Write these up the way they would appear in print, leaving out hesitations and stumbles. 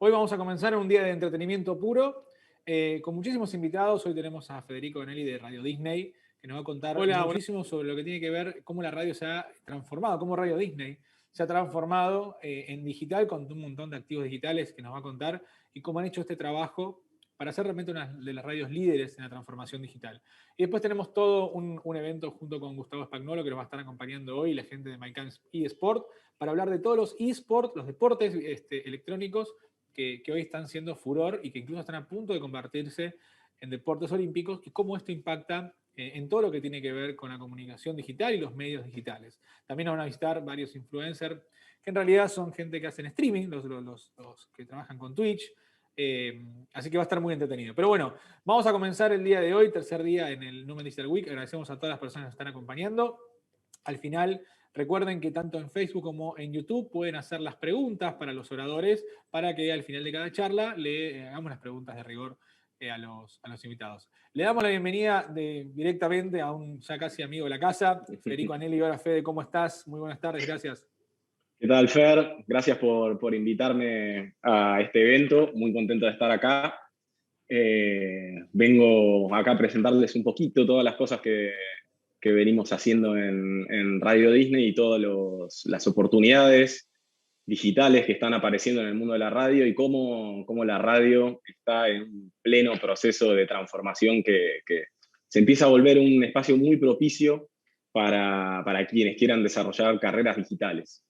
Hoy vamos a comenzar un día de entretenimiento puro, con muchísimos invitados. Hoy tenemos a Federico Bonelli de Radio Disney, que nos va a contar muchísimo sobre lo que tiene que ver cómo la radio se ha transformado, cómo Radio Disney se ha transformado en digital con un montón de activos digitales que nos va a contar y cómo han hecho este trabajo para ser realmente una de las radios líderes en la transformación digital. Y después tenemos todo un evento junto con Gustavo Spagnolo que nos va a estar acompañando hoy, la gente de MyCamps eSport, para hablar de todos los eSports, los deportes electrónicos que hoy están siendo furor y que incluso están a punto de convertirse en deportes olímpicos y cómo esto impacta en todo lo que tiene que ver con la comunicación digital y los medios digitales. También nos van a visitar varios influencers que en realidad son gente que hacen streaming, los que trabajan con Twitch. Así que va a estar muy entretenido. Pero bueno, vamos a comenzar el día de hoy, tercer día en el Numen Digital Week. Agradecemos a todas las personas que nos están acompañando. Al final, recuerden que tanto en Facebook como en YouTube pueden hacer las preguntas para los oradores para que al final de cada charla le hagamos las preguntas de rigor a los invitados. Le damos la bienvenida directamente a un ya casi amigo de la casa, Federico Anelli. Hola Fede, ¿cómo estás? Muy buenas tardes, gracias. ¿Qué tal, Fer? Gracias por invitarme a este evento. Muy contento de estar acá. Vengo acá a presentarles un poquito todas las cosas que venimos haciendo en Radio Disney y todas las oportunidades digitales que están apareciendo en el mundo de la radio y cómo la radio está en un pleno proceso de transformación que se empieza a volver un espacio muy propicio para quienes quieran desarrollar carreras digitales.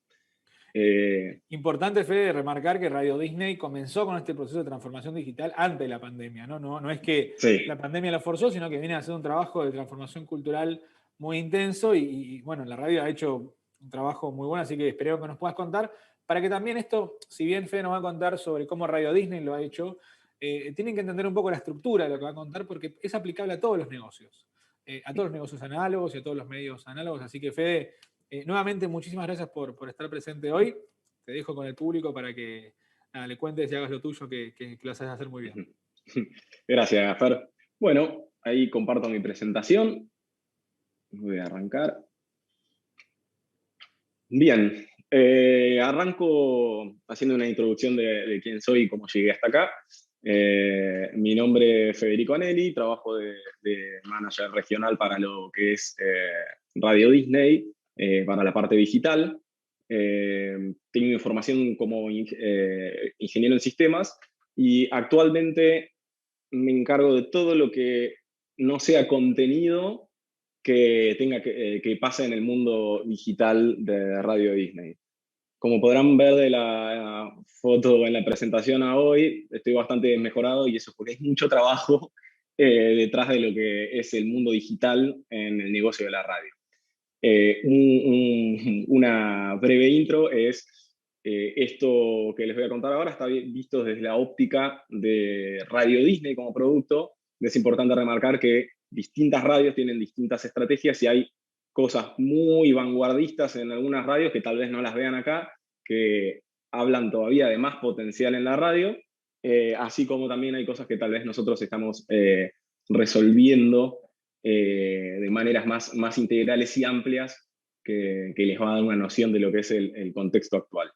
Importante, Fede, remarcar que Radio Disney comenzó con este proceso de transformación digital antes de la pandemia, ¿no? No es que Sí. la pandemia lo forzó, sino que viene a hacer un trabajo de transformación cultural muy intenso y bueno, la radio ha hecho un trabajo muy bueno, así que espero que nos puedas contar para que también esto, si bien Fede nos va a contar sobre cómo Radio Disney lo ha hecho, tienen que entender un poco la estructura de lo que va a contar porque es aplicable a todos los negocios, a todos los negocios análogos y a todos los medios análogos, así que Fede, nuevamente muchísimas gracias por estar presente hoy. Te dejo con el público para que le cuentes y hagas lo tuyo, que lo haces hacer muy bien. Gracias, Fer. Bueno, ahí comparto mi presentación. Voy a arrancar. Bien, arranco haciendo una introducción de quién soy y cómo llegué hasta acá. Mi nombre es Federico Anelli, trabajo de manager regional para lo que es Radio Disney, para la parte digital. Tengo mi formación como ingeniero en sistemas y actualmente me encargo de todo lo que no sea contenido que tenga que pase en el mundo digital de Radio Disney. Como podrán ver de la foto en la presentación a hoy, estoy bastante mejorado y eso porque hay mucho trabajo detrás de lo que es el mundo digital en el negocio de la radio. Una breve intro es esto que les voy a contar ahora está visto desde la óptica de Radio Disney como producto. Es importante remarcar que distintas radios tienen distintas estrategias y hay cosas muy vanguardistas en algunas radios que tal vez no las vean acá, que hablan todavía de más potencial en la radio, así como también hay cosas que tal vez nosotros estamos resolviendo de maneras más integrales y amplias que les va a dar una noción de lo que es el contexto actual.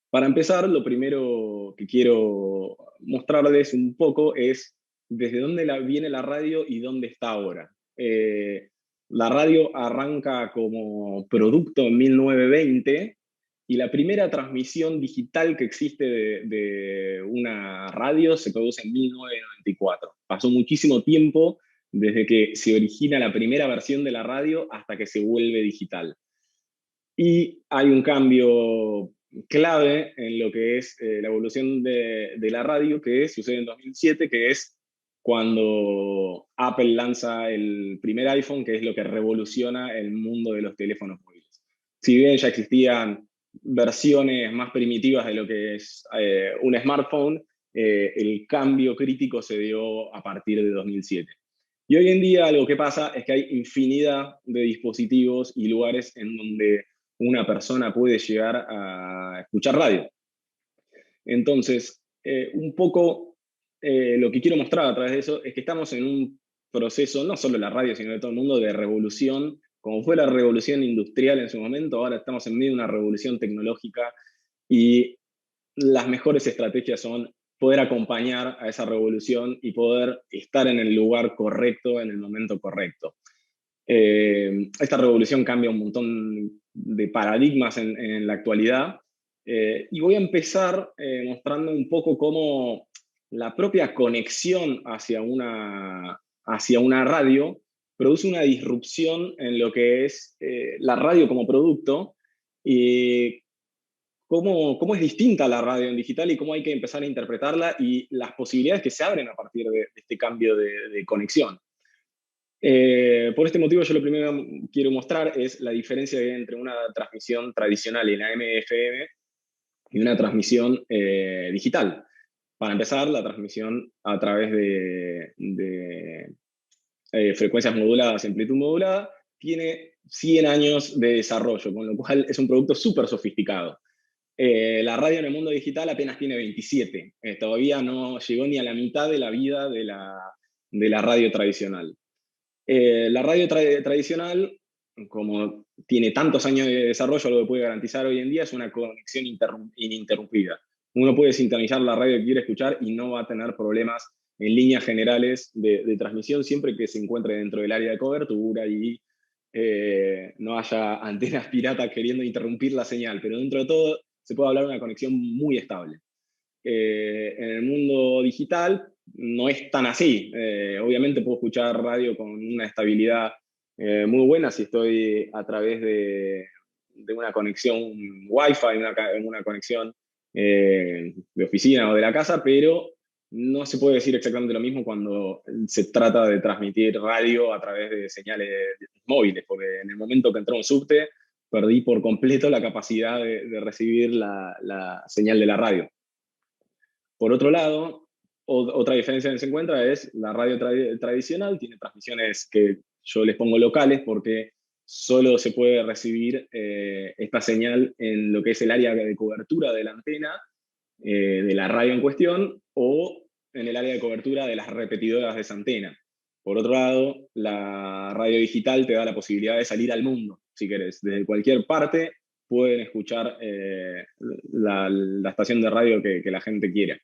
Para empezar, lo primero que quiero mostrarles un poco es desde dónde viene la radio y dónde está ahora. La radio arranca como producto en 1920 y la primera transmisión digital que existe de una radio se produce en 1994. Pasó muchísimo tiempo desde que se origina la primera versión de la radio hasta que se vuelve digital. Y hay un cambio clave en lo que es la evolución de la radio, que sucede en 2007, que es cuando Apple lanza el primer iPhone, que es lo que revoluciona el mundo de los teléfonos móviles. Si bien ya existían versiones más primitivas de lo que es un smartphone, el cambio crítico se dio a partir de 2007. Y hoy en día lo que pasa es que hay infinidad de dispositivos y lugares en donde una persona puede llegar a escuchar radio. Entonces, un poco lo que quiero mostrar a través de eso es que estamos en un proceso, no solo de la radio, sino de todo el mundo, de revolución. Como fue la revolución industrial en su momento, ahora estamos en medio de una revolución tecnológica y las mejores estrategias son poder acompañar a esa revolución y poder estar en el lugar correcto, en el momento correcto. Esta revolución cambia un montón de paradigmas en la actualidad, y voy a empezar mostrando un poco cómo la propia conexión hacia una radio produce una disrupción en lo que es la radio como producto, y cómo es distinta la radio en digital y cómo hay que empezar a interpretarla y las posibilidades que se abren a partir de este cambio de conexión. Por este motivo, yo lo primero que quiero mostrar es la diferencia entre una transmisión tradicional en AM/FM y una transmisión digital. Para empezar, la transmisión a través de frecuencias moduladas, amplitud modulada, tiene 100 años de desarrollo, con lo cual es un producto súper sofisticado. La radio en el mundo digital apenas tiene 27. Todavía no llegó ni a la mitad de la vida de la radio tradicional. La radio tradicional, como tiene tantos años de desarrollo, lo que puede garantizar hoy en día es una conexión ininterrumpida. Uno puede sintonizar la radio que quiere escuchar y no va a tener problemas en líneas generales de transmisión, siempre que se encuentre dentro del área de cobertura y no haya antenas piratas queriendo interrumpir la señal. Pero dentro de todo se puede hablar de una conexión muy estable. En el mundo digital no es tan así. Obviamente puedo escuchar radio con una estabilidad muy buena si estoy a través de una conexión Wi-Fi, una conexión de oficina o de la casa, pero no se puede decir exactamente lo mismo cuando se trata de transmitir radio a través de señales móviles, porque en el momento que entró un subte, perdí por completo la capacidad de recibir la señal de la radio. Por otro lado, otra diferencia que se encuentra es la radio tradicional, tiene transmisiones que yo les pongo locales porque solo se puede recibir esta señal en lo que es el área de cobertura de la antena de la radio en cuestión o en el área de cobertura de las repetidoras de esa antena. Por otro lado, la radio digital te da la posibilidad de salir al mundo, si querés. Desde cualquier parte pueden escuchar la estación de radio que la gente quiera.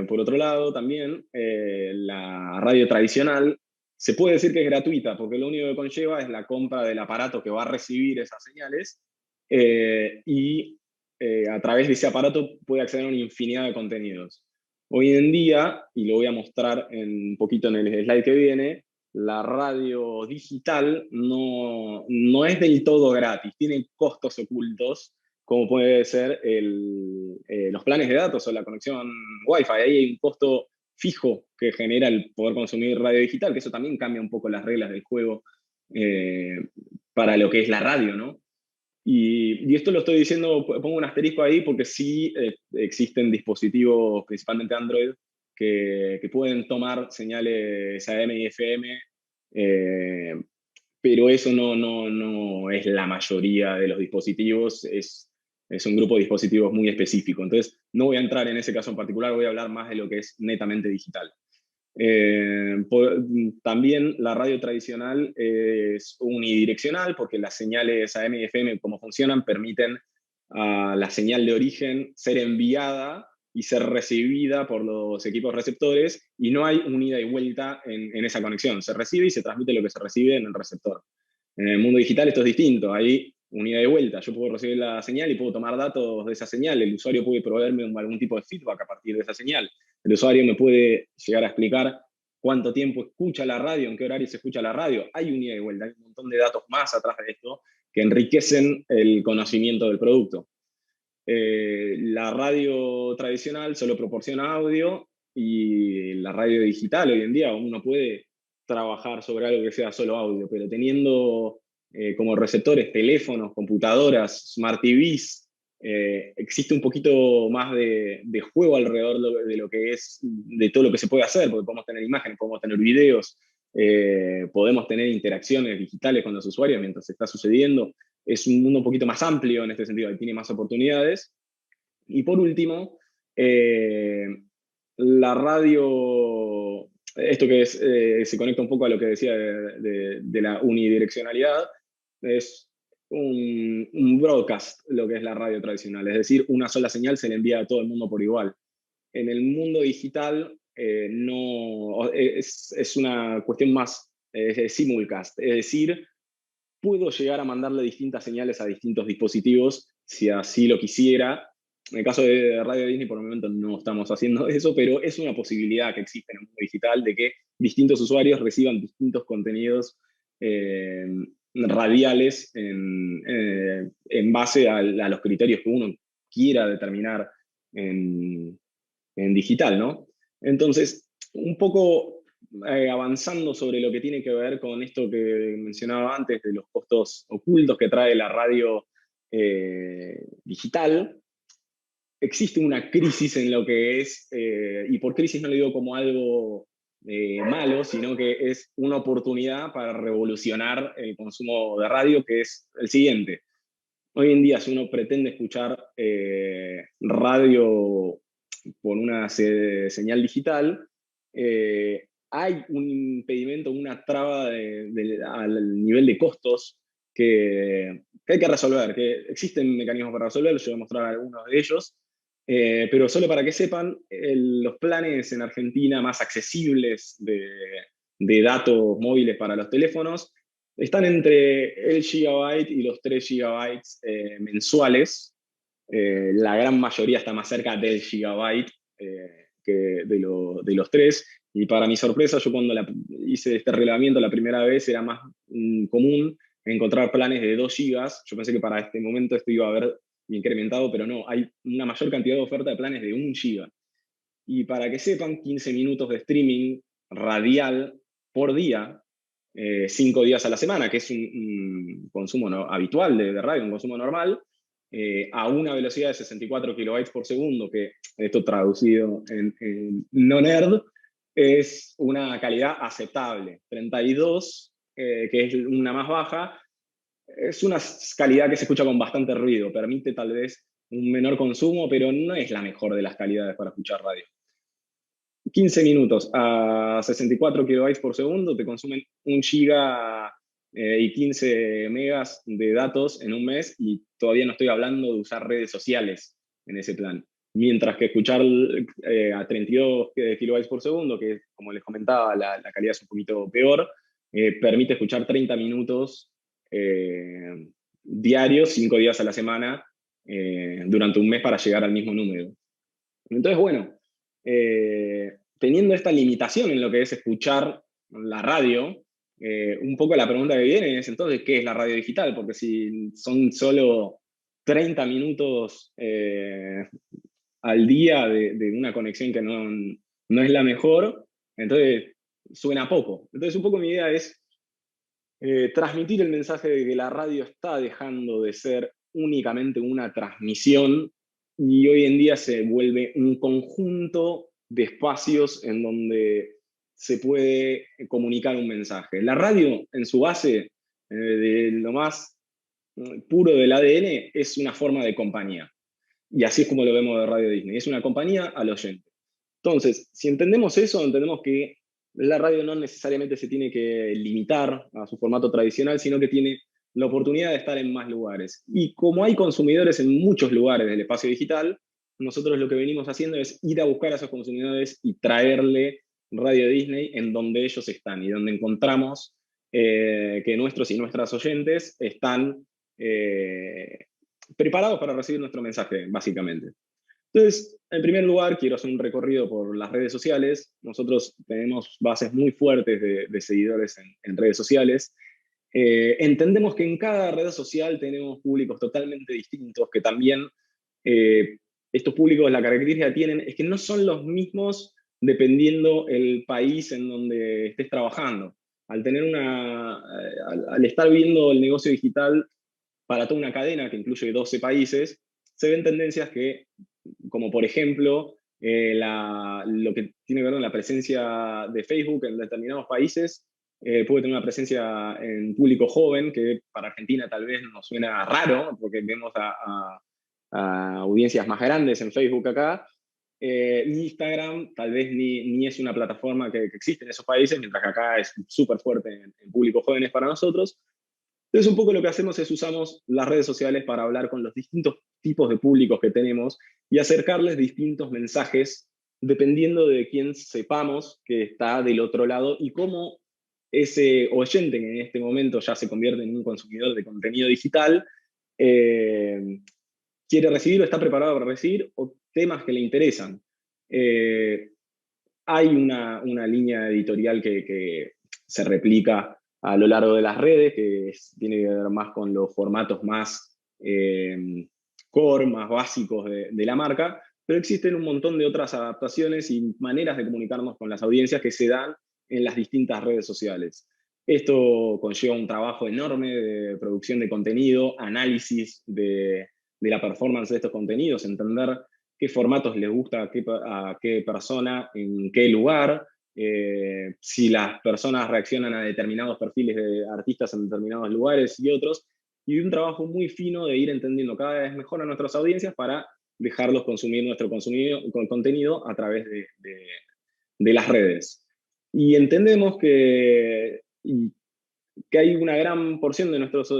Por otro lado, también la radio tradicional se puede decir que es gratuita, porque lo único que conlleva es la compra del aparato que va a recibir esas señales, y a través de ese aparato puede acceder a una infinidad de contenidos. Hoy en día, y lo voy a mostrar un poquito en el slide que viene, la radio digital no es del todo gratis, tiene costos ocultos, como puede ser los planes de datos o la conexión Wi-Fi. Ahí hay un costo fijo que genera el poder consumir radio digital, que eso también cambia un poco las reglas del juego para lo que es la radio, ¿no? Y esto lo estoy diciendo, pongo un asterisco ahí, porque sí existen dispositivos, principalmente Android, que pueden tomar señales AM y FM, pero eso no es la mayoría de los dispositivos, es un grupo de dispositivos muy específico. Entonces, no voy a entrar en ese caso en particular, voy a hablar más de lo que es netamente digital. También la radio tradicional es unidireccional, porque las señales AM y FM, como funcionan, permiten a la señal de origen ser enviada y ser recibida por los equipos receptores, y no hay un ida y vuelta en esa conexión. Se recibe y se transmite lo que se recibe en el receptor. En el mundo digital esto es distinto, hay un ida y vuelta. Yo puedo recibir la señal y puedo tomar datos de esa señal. El usuario puede proveerme algún tipo de feedback a partir de esa señal. El usuario me puede llegar a explicar cuánto tiempo escucha la radio, en qué horario se escucha la radio. Hay un ida y vuelta, hay un montón de datos más atrás de esto que enriquecen el conocimiento del producto. La radio tradicional solo proporciona audio, y la radio digital hoy en día uno puede trabajar sobre algo que sea solo audio, pero teniendo como receptores teléfonos, computadoras, smart TVs, existe un poquito más de juego alrededor de lo que es, de todo lo que se puede hacer, porque podemos tener imágenes, podemos tener videos, podemos tener interacciones digitales con los usuarios mientras está sucediendo. Es un mundo un poquito más amplio en este sentido, tiene más oportunidades. Y por último, la radio, esto que se conecta un poco a lo que decía de la unidireccionalidad, es un broadcast, lo que es la radio tradicional, es decir, una sola señal se le envía a todo el mundo por igual. En el mundo digital no, es una cuestión más simulcast, es decir, puedo llegar a mandarle distintas señales a distintos dispositivos si así lo quisiera. En el caso de Radio Disney, por el momento no estamos haciendo eso, pero es una posibilidad que existe en el mundo digital de que distintos usuarios reciban distintos contenidos radiales en base a los criterios que uno quiera determinar en digital, ¿no? Entonces, un poco avanzando sobre lo que tiene que ver con esto que mencionaba antes de los costos ocultos que trae la radio digital, existe una crisis en lo que es, y por crisis no lo digo como algo malo, sino que es una oportunidad para revolucionar el consumo de radio, que es el siguiente. Hoy en día, si uno pretende escuchar radio por una señal digital, hay un impedimento, una traba al nivel de costos que hay que resolver, que existen mecanismos para resolverlo, yo voy a mostrar algunos de ellos, pero solo para que sepan, los planes en Argentina más accesibles de datos móviles para los teléfonos están entre el gigabyte y los 3 gigabytes mensuales. La gran mayoría está más cerca del gigabyte que de los 3. Y para mi sorpresa, yo cuando hice este relevamiento la primera vez era más común encontrar planes de 2 gigas. Yo pensé que para este momento esto iba a haber incrementado, pero no, hay una mayor cantidad de oferta de planes de 1 giga. Y para que sepan, 15 minutos de streaming radial por día, 5 días a la semana, que es un consumo habitual de radio, un consumo normal, a una velocidad de 64 kilobytes por segundo, que esto traducido en no nerd, es una calidad aceptable. 32, que es una más baja, es una calidad que se escucha con bastante ruido, permite tal vez un menor consumo, pero no es la mejor de las calidades para escuchar radio. 15 minutos a 64 kilobytes por segundo te consumen 1 giga y 15 megas de datos en un mes, y todavía no estoy hablando de usar redes sociales en ese plan. Mientras que escuchar a 32 kilobytes por segundo, que como les comentaba, la calidad es un poquito peor, permite escuchar 30 minutos diarios, 5 días a la semana, durante un mes para llegar al mismo número. Entonces, bueno, teniendo esta limitación en lo que es escuchar la radio, un poco la pregunta que viene es entonces, ¿qué es la radio digital? Porque si son solo 30 minutos al día de una conexión que no es la mejor, entonces suena poco. Entonces, un poco mi idea es transmitir el mensaje de que la radio está dejando de ser únicamente una transmisión y hoy en día se vuelve un conjunto de espacios en donde se puede comunicar un mensaje. La radio, en su base, de lo más puro del ADN, es una forma de compañía. Y así es como lo vemos de Radio Disney. Es una compañía al oyente. Entonces, si entendemos eso, entendemos que la radio no necesariamente se tiene que limitar a su formato tradicional, sino que tiene la oportunidad de estar en más lugares. Y como hay consumidores en muchos lugares del espacio digital, nosotros lo que venimos haciendo es ir a buscar a esos consumidores y traerle Radio Disney en donde ellos están y donde encontramos que nuestros y nuestras oyentes están preparados para recibir nuestro mensaje, básicamente. Entonces, en primer lugar, quiero hacer un recorrido por las redes sociales. Nosotros tenemos bases muy fuertes de seguidores en redes sociales. Entendemos que en cada red social tenemos públicos totalmente distintos, que también estos públicos, la característica que tienen es que no son los mismos dependiendo el país en donde estés trabajando. Al estar viendo el negocio digital para toda una cadena que incluye 12 países, se ven tendencias que, como por ejemplo, lo que tiene que ver con la presencia de Facebook en determinados países, puede tener una presencia en público joven, que para Argentina tal vez nos suena raro, porque vemos a audiencias más grandes en Facebook acá. Instagram tal vez ni es una plataforma que existe en esos países, mientras que acá es súper fuerte en públicos jóvenes para nosotros. Entonces, un poco lo que hacemos es usamos las redes sociales para hablar con los distintos tipos de públicos que tenemos y acercarles distintos mensajes dependiendo de quién sepamos que está del otro lado y cómo ese oyente que en este momento ya se convierte en un consumidor de contenido digital quiere recibir o está preparado para recibir o temas que le interesan. Hay una línea editorial que se replica a lo largo de las redes, que tiene que ver más con los formatos más core, más básicos de la marca, pero existen un montón de otras adaptaciones y maneras de comunicarnos con las audiencias que se dan en las distintas redes sociales. Esto conlleva un trabajo enorme de producción de contenido, análisis de la performance de estos contenidos, entender qué formatos les gusta a qué persona, en qué lugar, si las personas reaccionan a determinados perfiles de artistas en determinados lugares y otros, y un trabajo muy fino de ir entendiendo cada vez mejor a nuestras audiencias para dejarlos consumir nuestro contenido a través de las redes. Y entendemos que hay una gran porción de nuestros,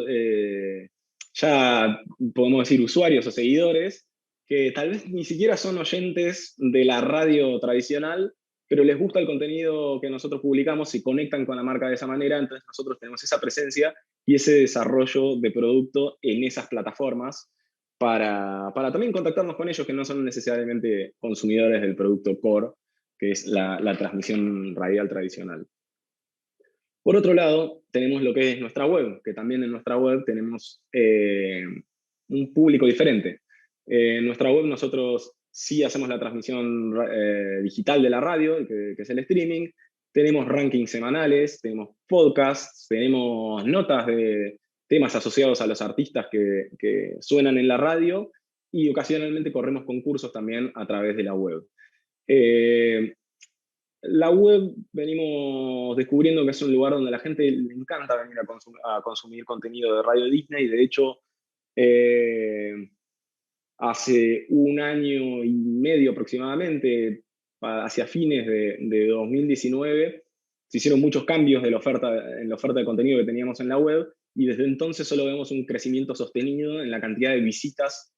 ya podemos decir, usuarios o seguidores, que tal vez ni siquiera son oyentes de la radio tradicional, pero les gusta el contenido que nosotros publicamos, se conectan con la marca de esa manera, entonces nosotros tenemos esa presencia y ese desarrollo de producto en esas plataformas para también contactarnos con ellos que no son necesariamente consumidores del producto core, que es la transmisión radial tradicional. Por otro lado, tenemos lo que es nuestra web, que también en nuestra web tenemos un público diferente. En nuestra web nosotros sí hacemos la transmisión digital de la radio, que es el streaming, tenemos rankings semanales, tenemos podcasts, tenemos notas de temas asociados a los artistas que suenan en la radio y ocasionalmente corremos concursos también a través de la web. La web venimos descubriendo que es un lugar donde a la gente le encanta venir a consumir contenido de Radio Disney. De hecho, hace un año y medio aproximadamente, hacia fines de 2019, se hicieron muchos cambios en la oferta de contenido que teníamos en la web y desde entonces solo vemos un crecimiento sostenido en la cantidad de visitas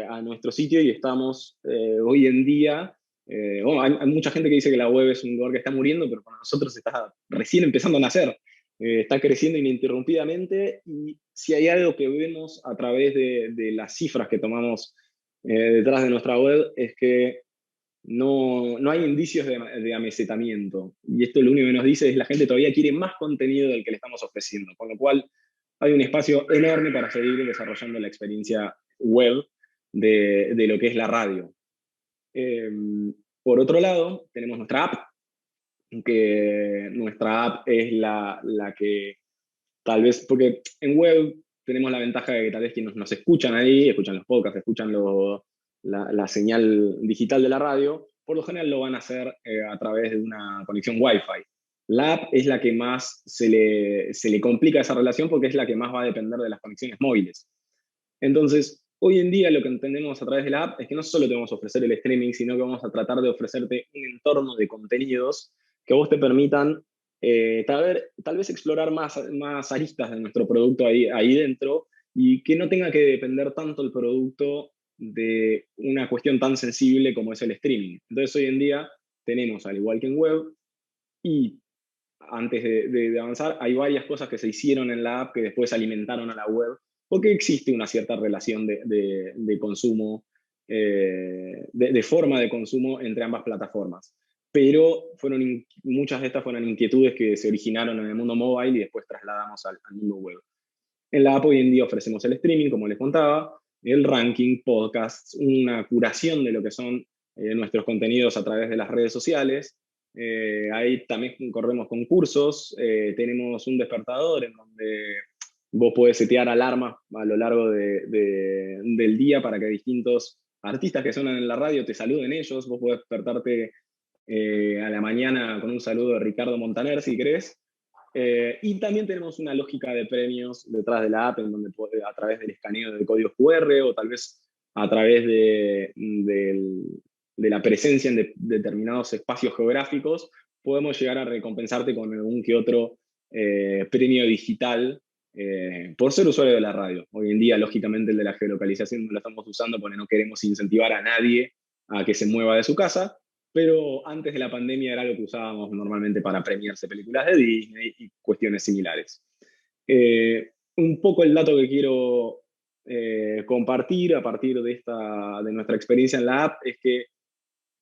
a nuestro sitio y estamos hoy en día. Bueno, hay mucha gente que dice que la web es un lugar que está muriendo, pero para nosotros está recién empezando a nacer. Está creciendo ininterrumpidamente y si hay algo que vemos a través de las cifras que tomamos detrás de nuestra web es que no hay indicios de amesetamiento. Y esto lo único que nos dice es que la gente todavía quiere más contenido del que le estamos ofreciendo, con lo cual hay un espacio enorme para seguir desarrollando la experiencia web de lo que es la radio. Por otro lado, tenemos nuestra app, que nuestra app es la que tal vez, porque en web tenemos la ventaja de que tal vez quienes nos escuchan ahí, escuchan los podcasts, escuchan la señal digital de la radio, por lo general lo van a hacer a través de una conexión Wi-Fi. La app es la que más se le complica esa relación porque es la que más va a depender de las conexiones móviles. Entonces, hoy en día lo que entendemos a través de la app es que no solo te vamos a ofrecer el streaming, sino que vamos a tratar de ofrecerte un entorno de contenidos que a vos te permitan tal vez explorar más aristas de nuestro producto ahí dentro y que no tenga que depender tanto el producto de una cuestión tan sensible como es el streaming. Entonces hoy en día tenemos, al igual que en web, y antes de avanzar, hay varias cosas que se hicieron en la app que después alimentaron a la web, porque existe una cierta relación de consumo, de forma de consumo entre ambas plataformas. Pero muchas de estas fueron inquietudes que se originaron en el mundo mobile y después trasladamos al mundo web. En la app hoy en día ofrecemos el streaming, como les contaba, el ranking, podcasts, una curación de lo que son nuestros contenidos a través de las redes sociales. Ahí también corremos concursos, tenemos un despertador en donde vos podés setear alarmas a lo largo del día para que distintos artistas que suenan en la radio te saluden ellos. Vos podés despertarte a la mañana con un saludo de Ricardo Montaner, si querés. Y también tenemos una lógica de premios detrás de la app, en donde a través del escaneo de códigos QR o tal vez a través de la presencia en determinados espacios geográficos, podemos llegar a recompensarte con algún que otro premio digital por ser usuario de la radio. Hoy en día, lógicamente, el de la geolocalización no lo estamos usando porque no queremos incentivar a nadie a que se mueva de su casa, pero antes de la pandemia era lo que usábamos normalmente para premiarse películas de Disney y cuestiones similares. Un poco el dato que quiero compartir a partir de nuestra experiencia en la app es que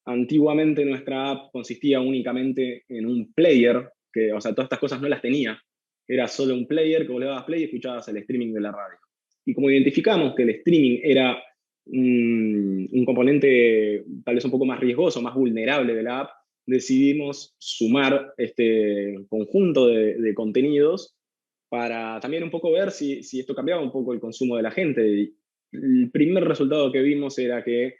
antiguamente nuestra app consistía únicamente en un player, que, o sea, todas estas cosas no las tenía. Era solo un player que vos le dabas play y escuchabas el streaming de la radio. Y como identificamos que el streaming era un componente tal vez un poco más riesgoso, más vulnerable de la app, decidimos sumar este conjunto de contenidos para también un poco ver si esto cambiaba un poco el consumo de la gente. Y el primer resultado que vimos era que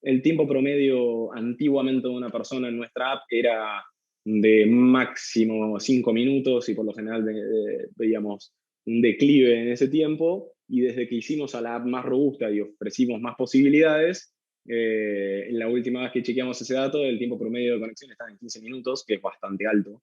el tiempo promedio antiguamente de una persona en nuestra app era de máximo 5 minutos y por lo general veíamos un declive en ese tiempo, y desde que hicimos a la app más robusta y ofrecimos más posibilidades, en la última vez que chequeamos ese dato, el tiempo promedio de conexión estaba en 15 minutos, que es bastante alto.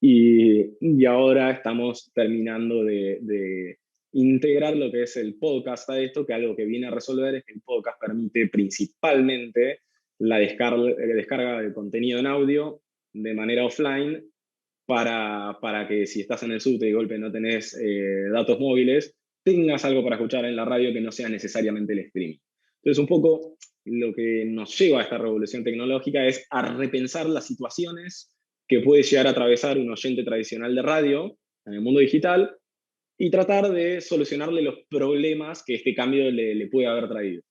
Y ahora estamos terminando de integrar lo que es el podcast a esto, que algo que viene a resolver es que el podcast permite principalmente la descarga de contenido en audio de manera offline para que si estás en el subte y de golpe no tenés datos móviles, tengas algo para escuchar en la radio que no sea necesariamente el streaming. Entonces, un poco lo que nos lleva a esta revolución tecnológica es a repensar las situaciones que puede llegar a atravesar un oyente tradicional de radio en el mundo digital y tratar de solucionarle los problemas que este cambio le puede haber traído.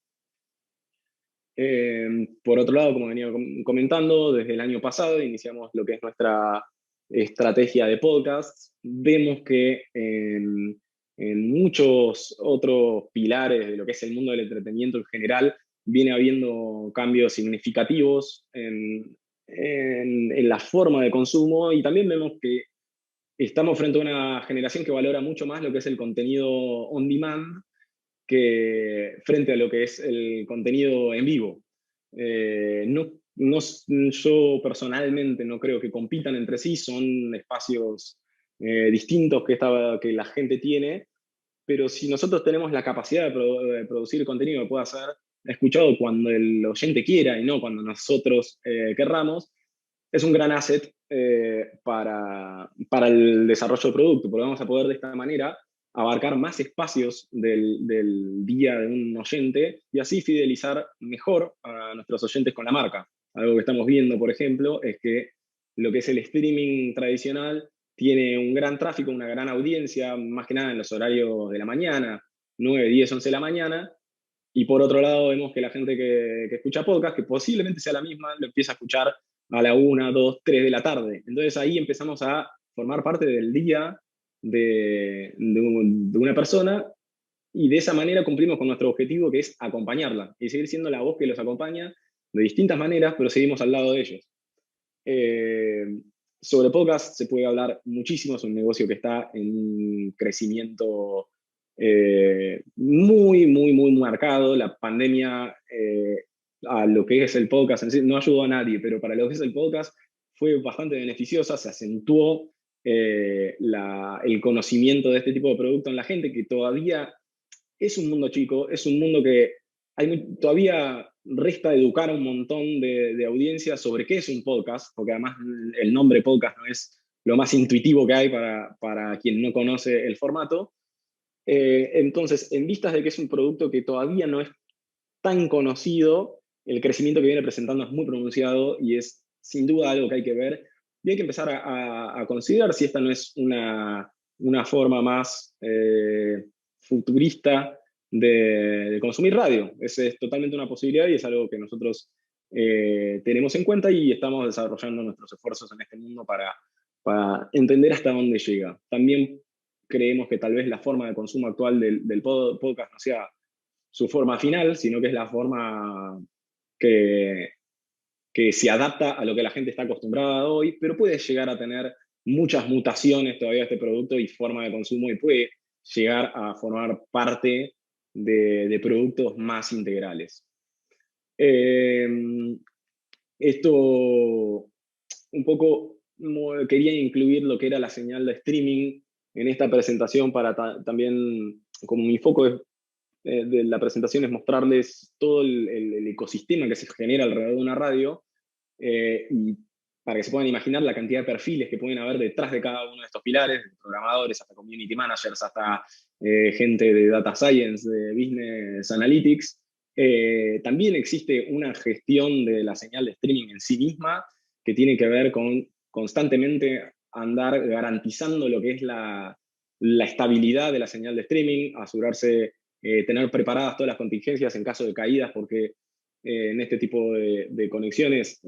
Por otro lado, como venía comentando, desde el año pasado iniciamos lo que es nuestra estrategia de podcasts. Vemos que en muchos otros pilares de lo que es el mundo del entretenimiento en general, viene habiendo cambios significativos en la forma de consumo, y también vemos que estamos frente a una generación que valora mucho más lo que es el contenido on demand que frente a lo que es el contenido en vivo. Yo personalmente no creo que compitan entre sí, son espacios distintos que la gente tiene, pero si nosotros tenemos la capacidad de producir contenido que pueda ser escuchado cuando el oyente quiera y no cuando nosotros querramos, es un gran asset para el desarrollo del producto, porque vamos a poder de esta manera abarcar más espacios del día de un oyente y así fidelizar mejor a nuestros oyentes con la marca. Algo que estamos viendo, por ejemplo, es que lo que es el streaming tradicional tiene un gran tráfico, una gran audiencia, más que nada en los horarios de la mañana, 9, 10, 11 de la mañana, y por otro lado vemos que la gente que escucha podcast, que posiblemente sea la misma, lo empieza a escuchar a la 1, 2, 3 de la tarde. Entonces ahí empezamos a formar parte del día de una persona, y de esa manera cumplimos con nuestro objetivo, que es acompañarla y seguir siendo la voz que los acompaña de distintas maneras, pero seguimos al lado de ellos. Eh, Sobre podcast se puede hablar muchísimo, es un negocio que está en un crecimiento muy, muy, muy marcado. La pandemia a lo que es el podcast en sí no ayudó a nadie, pero para lo que es el podcast fue bastante beneficiosa, se acentuó el conocimiento de este tipo de producto en la gente, que todavía es un mundo chico, es un mundo que todavía resta educar a un montón de audiencia sobre qué es un podcast, porque además el nombre podcast no es lo más intuitivo que hay para quien no conoce el formato. Entonces, en vistas de que es un producto que todavía no es tan conocido, el crecimiento que viene presentando es muy pronunciado y es sin duda algo que hay que ver. Y hay que empezar a considerar si esta no es una forma más futurista de consumir radio. Es totalmente una posibilidad y es algo que nosotros tenemos en cuenta y estamos desarrollando nuestros esfuerzos en este mundo para entender hasta dónde llega. También creemos que tal vez la forma de consumo actual del podcast no sea su forma final, sino que es la forma que, que se adapta a lo que la gente está acostumbrada hoy, pero puede llegar a tener muchas mutaciones todavía este producto y forma de consumo, y puede llegar a formar parte de productos más integrales. Eh, Esto un poco quería incluir lo que era la señal de streaming en esta presentación para también, como mi foco de la presentación es mostrarles todo el ecosistema que se genera alrededor de una radio, y para que se puedan imaginar la cantidad de perfiles que pueden haber detrás de cada uno de estos pilares, de programadores hasta community managers, hasta gente de data science, de business analytics. También existe una gestión de la señal de streaming en sí misma que tiene que ver con constantemente andar garantizando lo que es la estabilidad de la señal de streaming, asegurarse, tener preparadas todas las contingencias en caso de caídas, porque en este tipo de conexiones,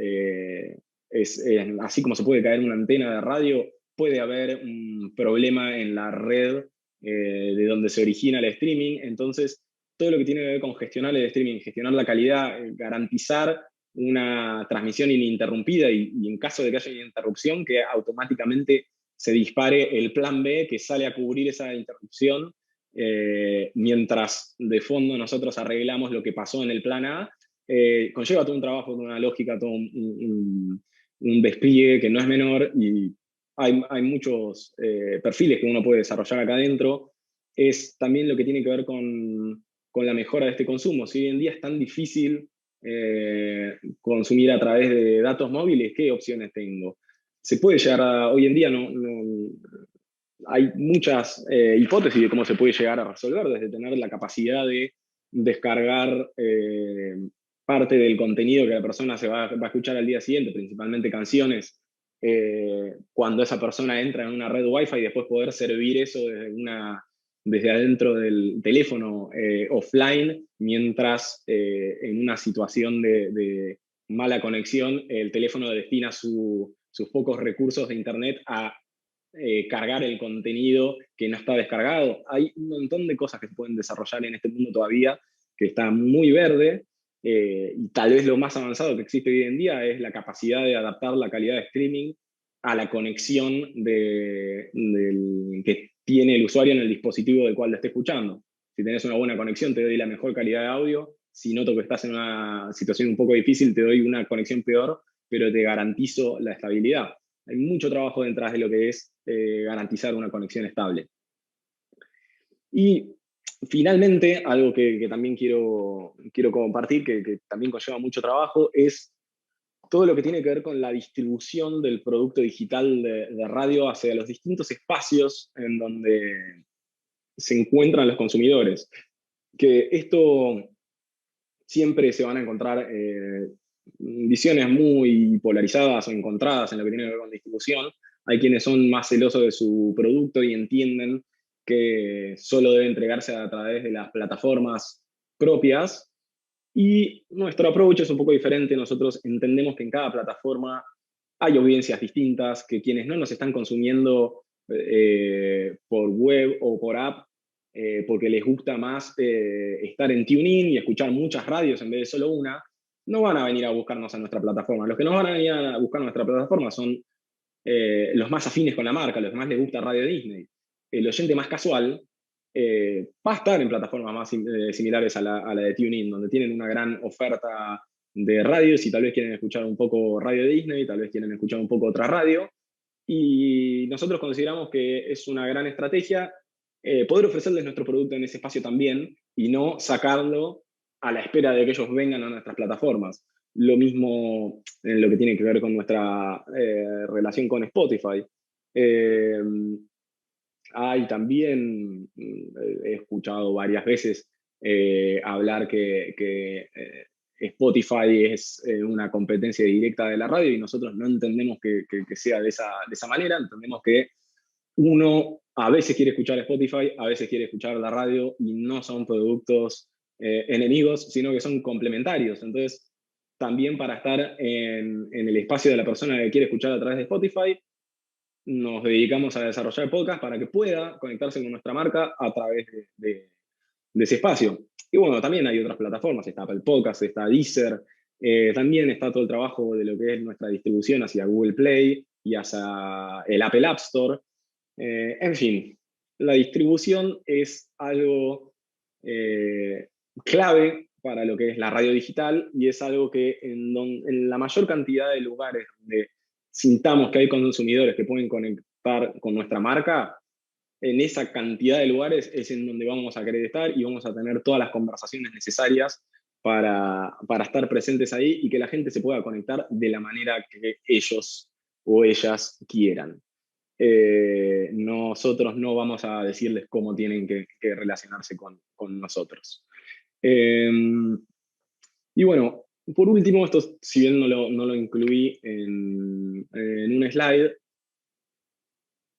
así como se puede caer una antena de radio, puede haber un problema en la red de donde se origina el streaming. Entonces, todo lo que tiene que ver con gestionar el streaming, gestionar la calidad, garantizar una transmisión ininterrumpida y en caso de que haya una interrupción, que automáticamente se dispare el plan B que sale a cubrir esa interrupción, mientras de fondo nosotros arreglamos lo que pasó en el plan A. Conlleva todo un trabajo, una lógica, todo un despliegue que no es menor, y hay muchos perfiles que uno puede desarrollar acá adentro. Es también lo que tiene que ver con la mejora de este consumo. Si hoy en día es tan difícil consumir a través de datos móviles, ¿qué opciones tengo? Se puede llegar hoy en día hay muchas hipótesis de cómo se puede llegar a resolver, desde tener la capacidad de descargar parte del contenido que la persona se va a escuchar al día siguiente, principalmente canciones, cuando esa persona entra en una red Wi-Fi, y después poder servir eso desde adentro del teléfono offline, mientras en una situación de mala conexión el teléfono destina sus pocos recursos de internet a cargar el contenido que no está descargado. Hay un montón de cosas que se pueden desarrollar en este mundo todavía, que está muy verde, y tal vez lo más avanzado que existe hoy en día es la capacidad de adaptar la calidad de streaming a la conexión que tiene el usuario en el dispositivo del cual lo esté escuchando. Si tenés una buena conexión, te doy la mejor calidad de audio. Si noto que estás en una situación un poco difícil, te doy una conexión peor, pero te garantizo la estabilidad. Hay mucho trabajo detrás de lo que es garantizar una conexión estable. Y finalmente, algo que también quiero compartir, que también conlleva mucho trabajo, es todo lo que tiene que ver con la distribución del producto digital de radio hacia los distintos espacios en donde se encuentran los consumidores. Que esto siempre se van a encontrar visiones muy polarizadas o encontradas en lo que tiene que ver con distribución. Hay quienes son más celosos de su producto y entienden que solo debe entregarse a través de las plataformas propias. Y nuestro approach es un poco diferente. Nosotros entendemos que en cada plataforma hay audiencias distintas, que quienes no nos están consumiendo por web o por app, porque les gusta más estar en TuneIn y escuchar muchas radios en vez de solo una, no van a venir a buscarnos a nuestra plataforma. Los que nos van a venir a buscar a nuestra plataforma son los más afines con la marca, los que más les gusta Radio Disney. El oyente más casual va a estar en plataformas más similares a la de TuneIn, donde tienen una gran oferta de radios y tal vez quieren escuchar un poco Radio Disney, tal vez quieren escuchar un poco otra radio. Y nosotros consideramos que es una gran estrategia poder ofrecerles nuestro producto en ese espacio también, y no sacarlo a la espera de que ellos vengan a nuestras plataformas. Lo mismo en lo que tiene que ver con nuestra relación con Spotify. Hay también, he escuchado varias veces hablar que Spotify es una competencia directa de la radio, y nosotros no entendemos que sea de esa manera. Entendemos que uno a veces quiere escuchar Spotify, a veces quiere escuchar la radio, y no son productos enemigos, sino que son complementarios. Entonces, también para estar en el espacio de la persona que quiere escuchar a través de Spotify, nos dedicamos a desarrollar podcast para que pueda conectarse con nuestra marca a través de ese espacio. Y bueno, también hay otras plataformas, está Apple Podcast, está Deezer, también está todo el trabajo de lo que es nuestra distribución hacia Google Play y hacia el Apple App Store. En fin, la distribución es algo clave para lo que es la radio digital, y es algo que en la mayor cantidad de lugares donde sintamos que hay consumidores que pueden conectar con nuestra marca, en esa cantidad de lugares es en donde vamos a querer estar y vamos a tener todas las conversaciones necesarias para estar presentes ahí y que la gente se pueda conectar de la manera que ellos o ellas quieran. Nosotros no vamos a decirles cómo tienen que relacionarse con nosotros. Y bueno, por último, esto si bien no lo incluí en un slide,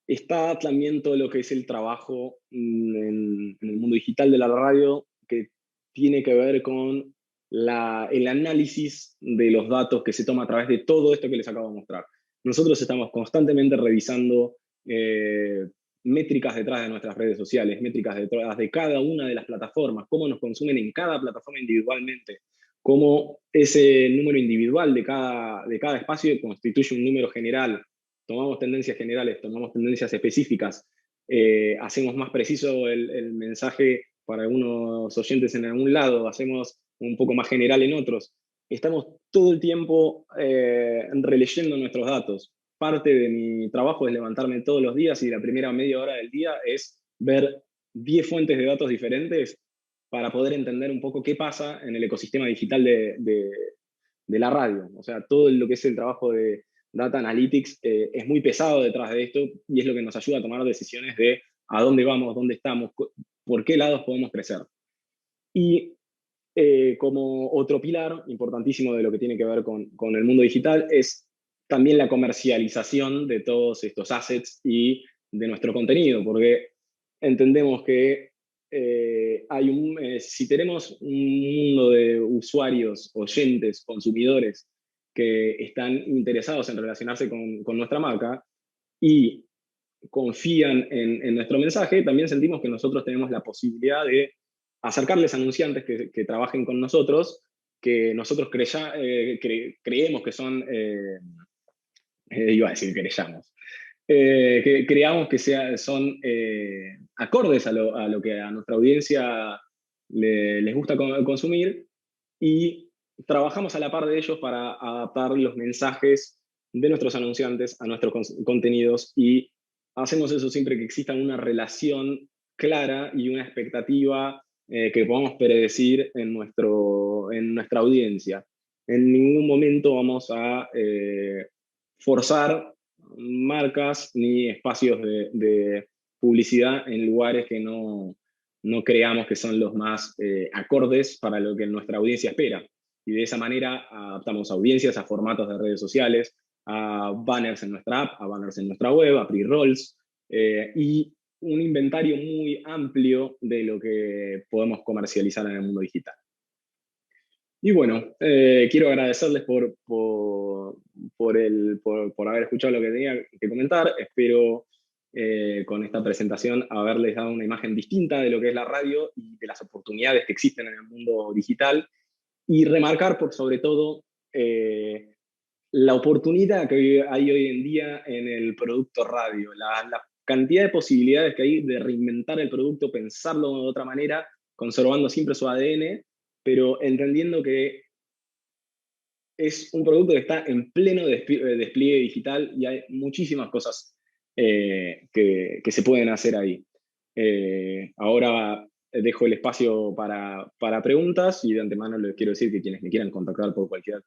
está también todo lo que es el trabajo en el mundo digital de la radio, que tiene que ver con el análisis de los datos que se toma a través de todo esto que les acabo de mostrar. Nosotros estamos constantemente revisando métricas detrás de nuestras redes sociales, métricas detrás de cada una de las plataformas, cómo nos consumen en cada plataforma individualmente, cómo ese número individual de cada espacio constituye un número general. Tomamos tendencias generales, tomamos tendencias específicas, hacemos más preciso el mensaje para algunos oyentes en algún lado, hacemos un poco más general en otros. Estamos todo el tiempo releyendo nuestros datos. Parte de mi trabajo es levantarme todos los días y la primera media hora del día es ver 10 fuentes de datos diferentes para poder entender un poco qué pasa en el ecosistema digital de la radio. O sea, todo lo que es el trabajo de Data Analytics es muy pesado detrás de esto y es lo que nos ayuda a tomar decisiones de a dónde vamos, dónde estamos, por qué lados podemos crecer. Y como otro pilar importantísimo de lo que tiene que ver con el mundo digital es también la comercialización de todos estos assets y de nuestro contenido, porque entendemos que si tenemos un mundo de usuarios, oyentes, consumidores que están interesados en relacionarse con nuestra marca y confían en nuestro mensaje, también sentimos que nosotros tenemos la posibilidad de acercarles anunciantes que trabajen con nosotros, que nosotros creemos que son, iba a decir creyamos, que creamos que son acordes a lo que a nuestra audiencia les gusta consumir, y trabajamos a la par de ellos para adaptar los mensajes de nuestros anunciantes a nuestros contenidos, y hacemos eso siempre que exista una relación clara y una expectativa que podamos predecir en nuestra audiencia. En ningún momento vamos a forzar marcas ni espacios de publicidad en lugares que no creamos que son los más acordes para lo que nuestra audiencia espera. Y de esa manera adaptamos audiencias a formatos de redes sociales, a banners en nuestra app, a banners en nuestra web, a pre-rolls, y un inventario muy amplio de lo que podemos comercializar en el mundo digital. Y bueno, quiero agradecerles por haber escuchado lo que tenía que comentar. Espero con esta presentación haberles dado una imagen distinta de lo que es la radio y de las oportunidades que existen en el mundo digital, y remarcar por sobre todo la oportunidad que hay hoy en día en el producto radio, la cantidad de posibilidades que hay de reinventar el producto, pensarlo de otra manera, conservando siempre su ADN, pero entendiendo que es un producto que está en pleno despliegue digital y hay muchísimas cosas que se pueden hacer ahí. Ahora dejo el espacio para preguntas, y de antemano les quiero decir que quienes me quieran contactar por cualquier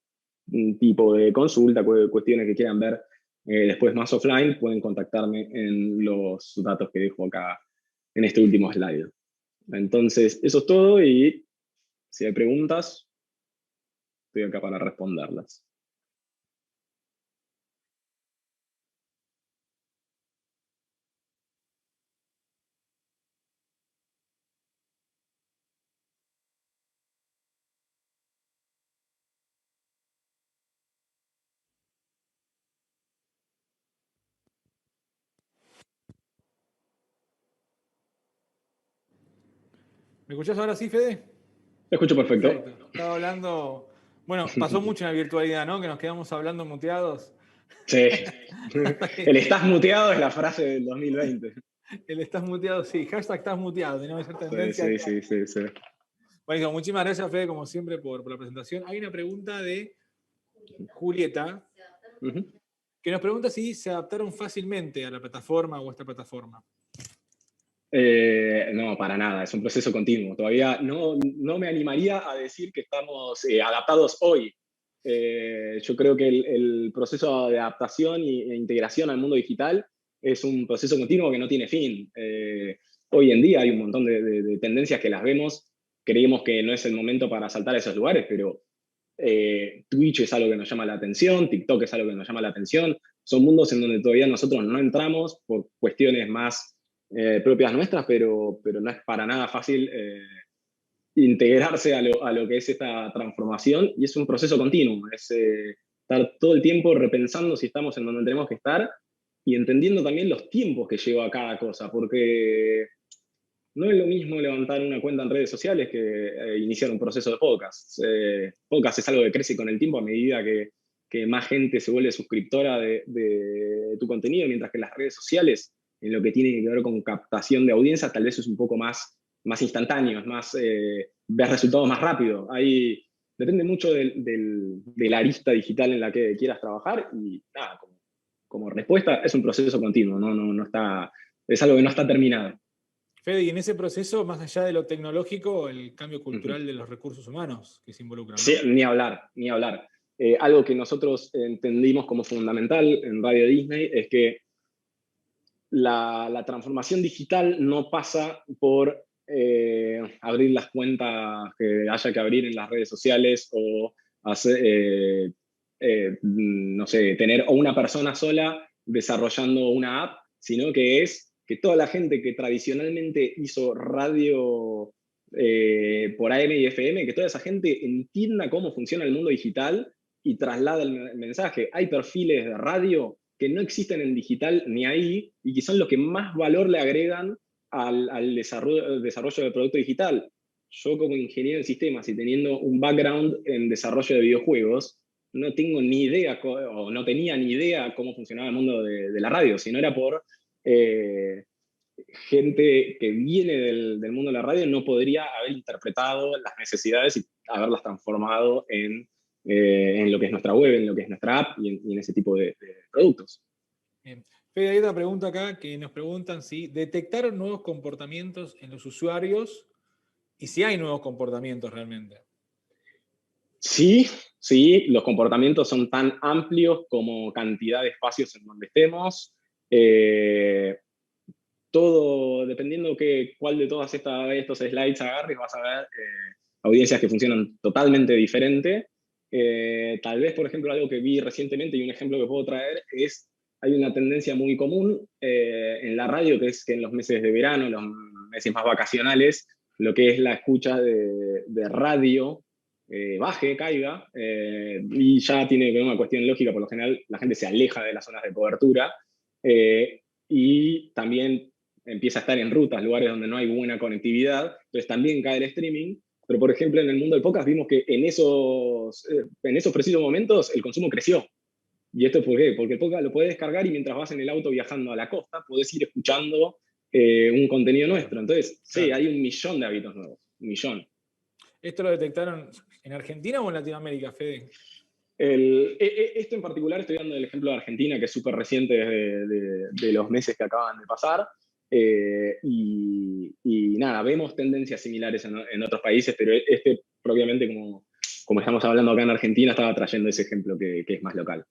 tipo de consulta, cuestiones que quieran ver después más offline, pueden contactarme en los datos que dejo acá en este último slide. Entonces, eso es todo, y si hay preguntas, estoy acá para responderlas. ¿Me escuchás ahora sí, Fede? Te escucho perfecto. Perfecto. Estaba hablando. Bueno, pasó mucho en la virtualidad, ¿no? Que nos quedamos hablando muteados. Sí. El estás muteado es la frase del 2020. El estás muteado, sí. Hashtag estás muteado. Tenemos que ser tendencia. Sí. Bueno, muchísimas gracias, Fede, como siempre, por la presentación. Hay una pregunta de Julieta, que nos pregunta si se adaptaron fácilmente a la plataforma o a esta plataforma. No, para nada, es un proceso continuo. Todavía no me animaría a decir que estamos adaptados hoy. Yo creo que el proceso de adaptación e integración al mundo digital es un proceso continuo que no tiene fin. Hoy en día hay un montón de tendencias que las vemos, creemos que no es el momento para saltar a esos lugares, pero Twitch es algo que nos llama la atención, TikTok es algo que nos llama la atención. Son mundos en donde todavía nosotros no entramos por cuestiones más propias nuestras, pero no es para nada fácil integrarse a lo que es esta transformación, y es un proceso continuo, es estar todo el tiempo repensando si estamos en donde tenemos que estar y entendiendo también los tiempos que lleva cada cosa, porque no es lo mismo levantar una cuenta en redes sociales que iniciar un proceso de podcast. Podcast es algo que crece con el tiempo a medida que más gente se vuelve suscriptora de tu contenido, mientras que las redes sociales, en lo que tiene que ver con captación de audiencia, tal vez es un poco más instantáneo, es más, ves resultados más rápido. Ahí depende mucho de la arista digital en la que quieras trabajar, y nada, como respuesta es un proceso continuo, no está, es algo que no está terminado. Fede, y en ese proceso, más allá de lo tecnológico, el cambio cultural de los recursos humanos que se involucran, ¿no? Sí, ni hablar, ni hablar. Algo que nosotros entendimos como fundamental en Radio Disney es que la transformación digital no pasa por abrir las cuentas que haya que abrir en las redes sociales o hacer, no sé, tener una persona sola desarrollando una app, sino que es que toda la gente que tradicionalmente hizo radio por AM y FM, que toda esa gente entienda cómo funciona el mundo digital y traslada el mensaje. Hay perfiles de radio que no existen en digital ni ahí, y que son los que más valor le agregan al desarrollo del producto digital. Yo, como ingeniero en sistemas y teniendo un background en desarrollo de videojuegos, no tengo ni idea, o no tenía ni idea cómo funcionaba el mundo de la radio, si no era por gente que viene del mundo de la radio, no podría haber interpretado las necesidades y haberlas transformado en lo que es nuestra web, en lo que es nuestra app y en ese tipo de productos. Bien. Fede, hay otra pregunta acá que nos preguntan si detectaron nuevos comportamientos en los usuarios y si hay nuevos comportamientos realmente. Sí, sí, los comportamientos son tan amplios como cantidad de espacios en donde estemos. Todo, dependiendo cuál de todas estos slides agarres, vas a ver audiencias que funcionan totalmente diferente. Tal vez, por ejemplo, algo que vi recientemente y un ejemplo que puedo traer es, hay una tendencia muy común en la radio, que es que en los meses de verano, los meses más vacacionales, lo que es la escucha de radio baje, caiga, y ya tiene que ver una cuestión lógica. Por lo general la gente se aleja de las zonas de cobertura, y también empieza a estar en rutas, lugares donde no hay buena conectividad, entonces también cae el streaming. Pero, por ejemplo, en el mundo del podcast vimos que en esos precisos momentos el consumo creció. ¿Y esto por qué? Porque el podcast lo podés descargar y mientras vas en el auto viajando a la costa, podés ir escuchando un contenido nuestro. Entonces, sí, Claro. hay 1.000.000 de hábitos nuevos. 1.000.000. ¿Esto lo detectaron en Argentina o en Latinoamérica, Fede? Esto en particular estoy dando el ejemplo de Argentina, que es súper reciente de los meses que acaban de pasar. Y nada, vemos tendencias similares en otros países, pero propiamente, como estamos hablando acá en Argentina, estaba trayendo ese ejemplo que es más local.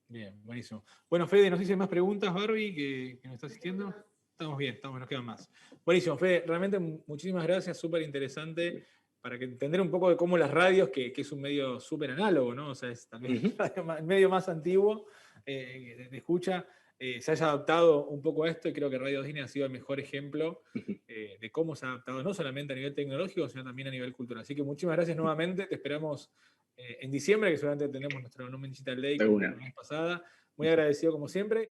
Bien, buenísimo. Bueno, Fede, ¿nos dice más preguntas, Barbie, que nos está asistiendo? Estamos bien, nos quedan más. Buenísimo, Fede, realmente muchísimas gracias, súper interesante, para que entender un poco de cómo las radios, que es un medio súper análogo, ¿no? O sea, es también el medio más antiguo de escucha, se haya adaptado un poco a esto, y creo que Radio Disney ha sido el mejor ejemplo de cómo se ha adaptado, no solamente a nivel tecnológico, sino también a nivel cultural. Así que muchísimas gracias nuevamente, te esperamos en diciembre, que seguramente tenemos nuestro Lumen Digital Day como la vez pasada. Muy agradecido como siempre.